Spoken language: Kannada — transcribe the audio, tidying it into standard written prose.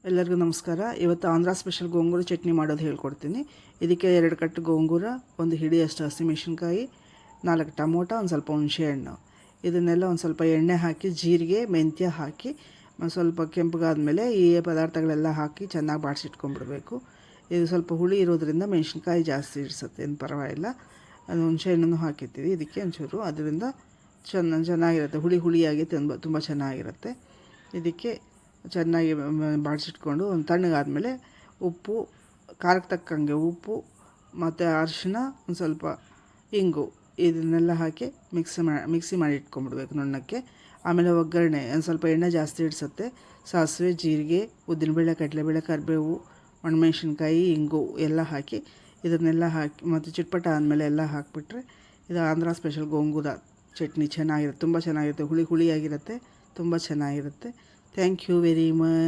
ಎಲ್ಲರಿಗೂ ನಮಸ್ಕಾರ. ಇವತ್ತು ಆಂಧ್ರ ಸ್ಪೆಷಲ್ ಗೋಂಗೂರ ಚಟ್ನಿ ಮಾಡೋದು ಹೇಳ್ಕೊಡ್ತೀನಿ. ಇದಕ್ಕೆ 2 ಕಟ್ಟು ಗೋಂಗೂರ, ಒಂದು ಹಿಡಿಯಷ್ಟು ಹಸಿಮೆಣಸಿನ್ಕಾಯಿ, 4 ಟೊಮೊಟೊ, ಒಂದು ಸ್ವಲ್ಪ ಹುಣಸೆಹಣ್ಣು, ಇದನ್ನೆಲ್ಲ ಒಂದು ಸ್ವಲ್ಪ ಎಣ್ಣೆ ಹಾಕಿ ಜೀರಿಗೆ ಮೆಂತ್ಯ ಹಾಕಿ ಒಂದು ಸ್ವಲ್ಪ ಕೆಂಪಗಾದ್ಮೇಲೆ ಈ ಪದಾರ್ಥಗಳೆಲ್ಲ ಹಾಕಿ ಚೆನ್ನಾಗಿ ಬಾಡಿಸಿಟ್ಕೊಂಡ್ಬಿಡ್ಬೇಕು. ಇದು ಸ್ವಲ್ಪ ಹುಳಿ ಇರೋದ್ರಿಂದ ಮೆಣಸಿನ್ಕಾಯಿ ಜಾಸ್ತಿ ಇಡಿಸುತ್ತೆ, ಏನು ಪರವಾಗಿಲ್ಲ. ಅದು ಹುಣಸೆಹಣ್ಣನ್ನು ಹಾಕಿರ್ತೀವಿ ಇದಕ್ಕೆ ಒಂಚೂರು, ಅದರಿಂದ ಚೆನ್ನಾಗಿರುತ್ತೆ. ಹುಳಿಯಾಗಿ ತುಂಬ ಚೆನ್ನಾಗಿರುತ್ತೆ. ಇದಕ್ಕೆ ಚೆನ್ನಾಗಿ ಬಾಡಿಸಿಟ್ಕೊಂಡು ಒಂದು ತಣ್ಣಗಾದಮೇಲೆ ಉಪ್ಪು, ಖಾರಕ್ಕೆ ತಕ್ಕಂಗೆ ಉಪ್ಪು ಮತ್ತು ಅರಿಶಿನ, ಒಂದು ಸ್ವಲ್ಪ ಇಂಗು, ಇದನ್ನೆಲ್ಲ ಹಾಕಿ ಮಿಕ್ಸಿ ಮಾಡಿ ಇಟ್ಕೊಂಡ್ಬಿಡ್ಬೇಕು ನುಣ್ಣಕ್ಕೆ. ಆಮೇಲೆ ಒಗ್ಗರಣೆ ಒಂದು ಸ್ವಲ್ಪ ಎಣ್ಣೆ ಜಾಸ್ತಿ ಇಡಿಸುತ್ತೆ. ಸಾಸಿವೆ, ಜೀರಿಗೆ, ಉದ್ದಿನಬೇಳೆ, ಕಡಲೆಬೇಳೆ, ಕರಿಬೇವು, ಒಣಮೆಣ್ಸಿನ್ಕಾಯಿ, ಇಂಗು ಎಲ್ಲ ಹಾಕಿ ಇದನ್ನೆಲ್ಲ ಹಾಕಿ ಮತ್ತು ಚಿಟ್ಪಟ ಆದಮೇಲೆ ಎಲ್ಲ ಹಾಕಿಬಿಟ್ರೆ ಇದು ಆಂಧ್ರ ಸ್ಪೆಷಲ್ ಗೋಂಗೂರ ಚಟ್ನಿ ಚೆನ್ನಾಗಿರುತ್ತೆ. ತುಂಬ ಚೆನ್ನಾಗಿರುತ್ತೆ, ಹುಳಿಯಾಗಿರುತ್ತೆ, ತುಂಬ ಚೆನ್ನಾಗಿರುತ್ತೆ. Thank you very much.